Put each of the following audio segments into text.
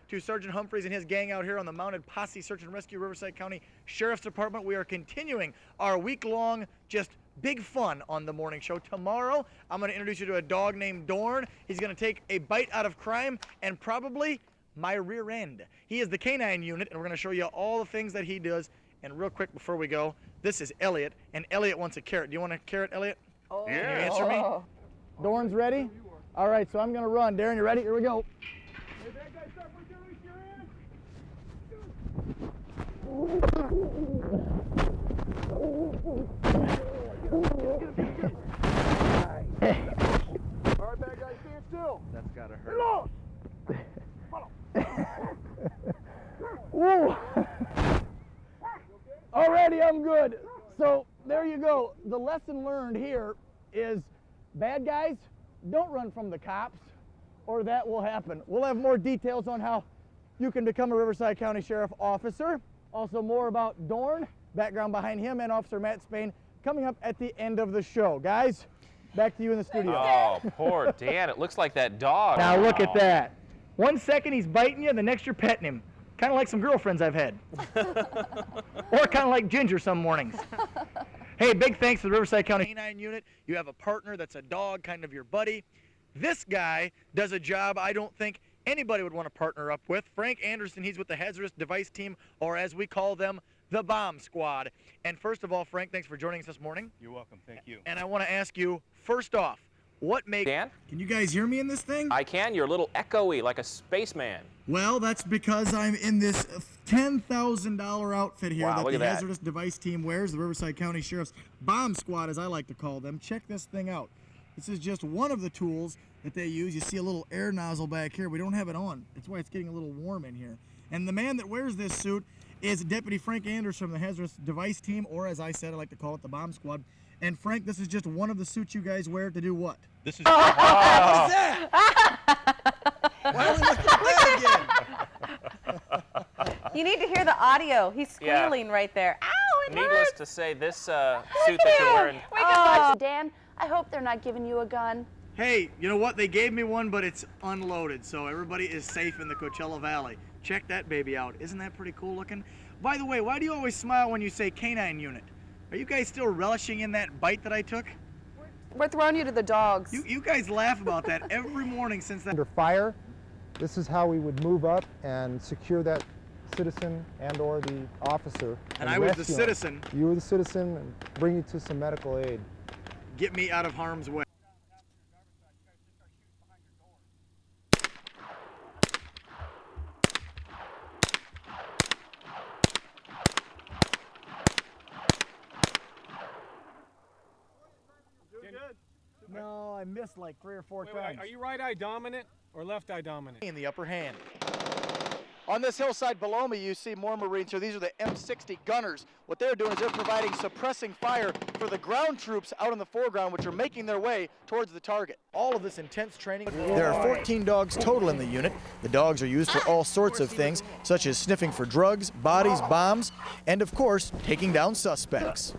to Sergeant Humphreys and his gang out here on the Mounted Posse Search and Rescue Riverside County Sheriff's Department. We are continuing our week-long just big fun on the morning show. Tomorrow, I'm going to introduce you to a dog named Dorn. He's going to take a bite out of crime and probably my rear end. He is the canine unit, and we're going to show you all the things that he does. And real quick before we go, this is Elliot, and Elliot wants a carrot. Do you want a carrot, Elliot? Oh. Can you answer me? Dorn's ready? All right, so I'm going to run. Darren, you ready? Here we go. Hey, bad guy, start with your All right, bad guy, stand still. That's got to hurt. Woo! Already, I'm good. So there you go. The lesson learned here is bad guys, don't run from the cops or that will happen. We'll have more details on how you can become a Riverside County Sheriff officer. Also more about Dorn, background behind him, and Officer Matt Spain coming up at the end of the show. Guys, back to you in the studio. Oh, poor Dan. It looks like that dog. Now look at that. 1 second he's biting you, the next you're petting him. Kind of like some girlfriends I've had. Or kind of like Ginger some mornings. Hey, big thanks to the Riverside County Canine Unit. You have a partner that's a dog, kind of your buddy. This guy does a job I don't think anybody would want to partner up with. Frank Anderson, he's with the Hazardous Device Team, or as we call them, the Bomb Squad. And first of all, Frank, thanks for joining us this morning. You're welcome, thank you. And I want to ask you, first off, what makes... Dan? Can you guys hear me in this thing? I can. You're a little echoey, like a spaceman. Well, that's because I'm in this $10,000 outfit here Wow, that look the at that. Hazardous Device Team wears, the Riverside County Sheriff's Bomb Squad, as I like to call them. Check this thing out. This is just one of the tools that they use. You see a little air nozzle back here. We don't have it on. That's why it's getting a little warm in here. And the man that wears this suit is Deputy Frank Anderson from the Hazardous Device Team, or as I said, I like to call it the Bomb Squad. And Frank, this is just one of the suits you guys wear to do what? This is What is that? Why are we looking at that again? You need to hear the audio. He's squealing right there. Ow, it Needless hurts. to say, this suit that you're wearing. Dan, I hope they're not giving you a gun. Hey, you know what? They gave me one, but it's unloaded, so everybody is safe in the Coachella Valley. Check that baby out. Isn't that pretty cool looking? By the way, why do you always smile when you say canine unit? Are you guys still relishing in that bite that I took? We're throwing you to the dogs. You guys laugh about that every morning since that. Under fire, this is how we would move up and secure that citizen and or the officer. And I was the rescue him. citizen. You were the citizen and bring you to some medical aid. Get me out of harm's way. No, I missed like 3 or 4 times. Are you right-eye dominant or left-eye dominant? In the upper hand. On this hillside below me, you see more Marines here. These are the M60 gunners. What they're doing is they're providing suppressing fire for the ground troops out in the foreground, which are making their way towards the target. All of this intense training. There are 14 dogs total in the unit. The dogs are used for all sorts of things, such as sniffing for drugs, bodies, bombs, and of course, taking down suspects.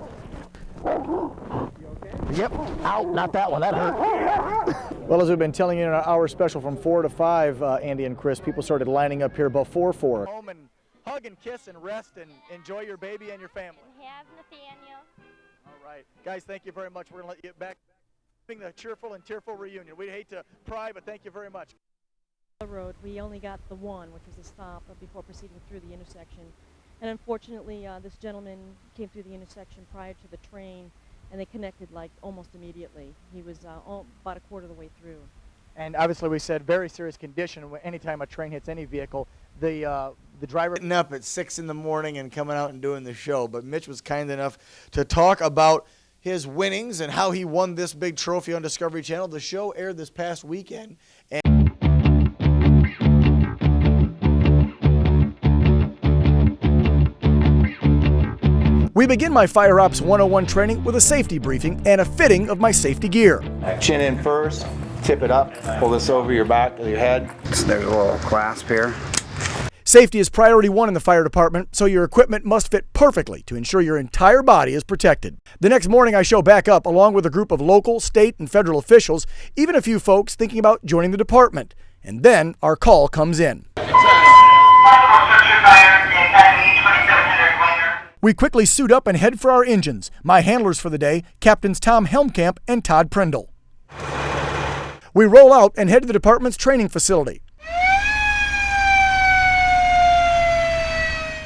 Yep. Ow, not that one. That hurt. Well, as we've been telling you in our hour special from 4 to 5, Andy and Chris, people started lining up here before 4. Home and hug and kiss and rest and enjoy your baby and your family. We have Nathaniel. All right. Guys, thank you very much. We're going to let you get back to the cheerful and tearful reunion. We hate to pry, but thank you very much. Road, we only got the one, which was a stop before proceeding through the intersection. And unfortunately, this gentleman came through the intersection prior to the train, and they connected like almost immediately. He was about a quarter of the way through. And obviously we said very serious condition. Anytime a train hits any vehicle, the driver... Getting up at 6 in the morning and coming out and doing the show. But Mitch was kind enough to talk about his winnings and how he won this big trophy on Discovery Channel. The show aired this past weekend. We begin my Fire Ops 101 training with a safety briefing and a fitting of my safety gear. Chin in first, tip it up, pull this over your back of your head. So there's a little clasp here. Safety is priority 1 in the fire department, so your equipment must fit perfectly to ensure your entire body is protected. The next morning I show back up along with a group of local, state, and federal officials, even a few folks thinking about joining the department. And then our call comes in. We quickly suit up and head for our engines. My handlers for the day, Captains Tom Helmkamp and Todd Prindle. We roll out and head to the department's training facility.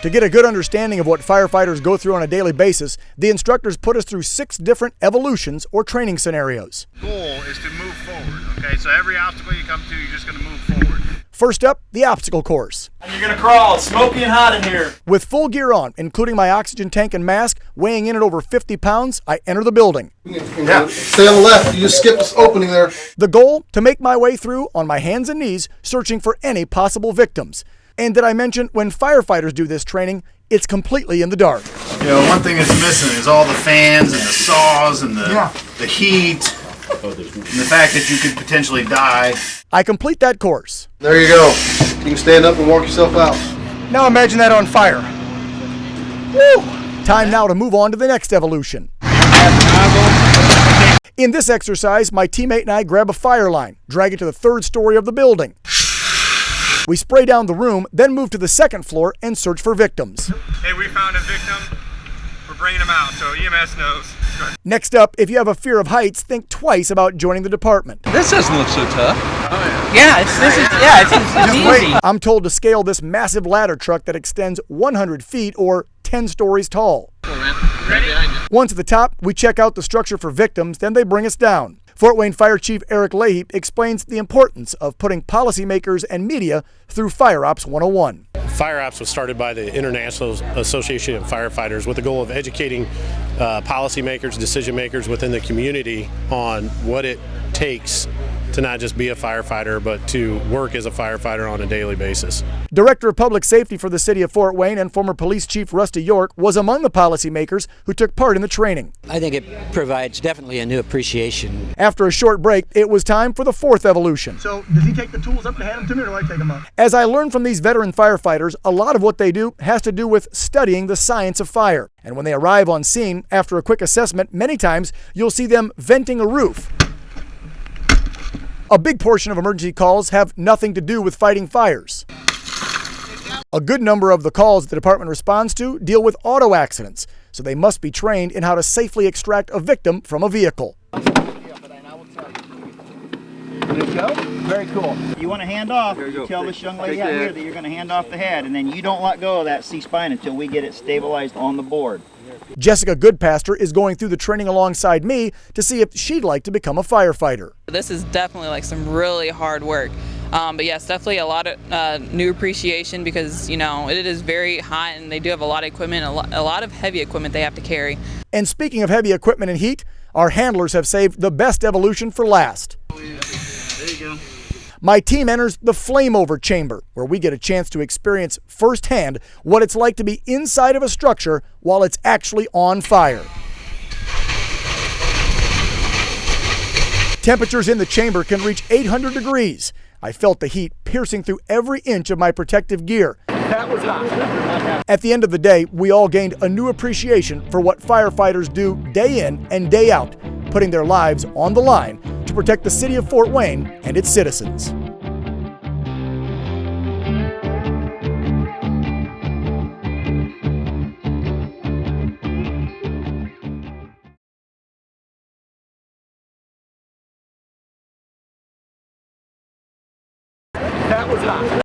To get a good understanding of what firefighters go through on a daily basis, the instructors put us through 6 different evolutions or training scenarios. The goal is to move forward, okay? So every obstacle you come to, you're just going to move forward. First up, the obstacle course. And you're going to crawl. It's smoky and hot in here. With full gear on, including my oxygen tank and mask, weighing in at over 50 pounds, I enter the building. Yeah. Stay on the left. You just skip this opening there. The goal, to make my way through on my hands and knees, searching for any possible victims. And did I mention, when firefighters do this training, it's completely in the dark. You know, one thing that's missing is all the fans and the saws and the heat and the fact that you could potentially die. I complete that course. There you go. You can stand up and walk yourself out. Now imagine that on fire. Woo! Time now to move on to the next evolution. In this exercise, my teammate and I grab a fire line, drag it to the 3rd story of the building. We spray down the room, then move to the 2nd floor and search for victims. Hey, we found a victim. We're bringing him out, so EMS knows. Next up, if you have a fear of heights, think twice about joining the department. This doesn't look so tough. It's easy. I'm told to scale this massive ladder truck that extends 100 feet or 10 stories tall. Once at the top, we check out the structure for victims, then they bring us down. Fort Wayne Fire Chief Eric Leahy explains the importance of putting policymakers and media through Fire Ops 101. Fire Ops was started by the International Association of Firefighters with the goal of educating policymakers, decision makers within the community on what it takes to not just be a firefighter, but to work as a firefighter on a daily basis. Director of Public Safety for the City of Fort Wayne and former Police Chief Rusty York was among the policymakers who took part in the training. I think it provides definitely a new appreciation. After a short break, it was time for the 4th evolution. So, does he take the tools up to hand them to me, or do I take them up? As I learned from these veteran firefighters, a lot of what they do has to do with studying the science of fire. And when they arrive on scene, after a quick assessment, many times you'll see them venting a roof. A big portion of emergency calls have nothing to do with fighting fires. A good number of the calls the department responds to deal with auto accidents, so they must be trained in how to safely extract a victim from a vehicle. Very cool. You want to hand off, you tell this young lady out here that you're going to hand off the head, and then you don't let go of that C-spine until we get it stabilized on the board. Jessica Goodpaster is going through the training alongside me to see if she'd like to become a firefighter. This is definitely like some really hard work. But yes, definitely a lot of new appreciation because, you know, it is very hot and they do have a lot of equipment, a lot of heavy equipment they have to carry. And speaking of heavy equipment and heat, our handlers have saved the best evolution for last. There you go. My team enters the flameover chamber, where we get a chance to experience firsthand what it's like to be inside of a structure while it's actually on fire. Temperatures in the chamber can reach 800 degrees. I felt the heat piercing through every inch of my protective gear. That was hot. At the end of the day, we all gained a new appreciation for what firefighters do day in and day out, putting their lives on the line to protect the city of Fort Wayne and its citizens. That was hot.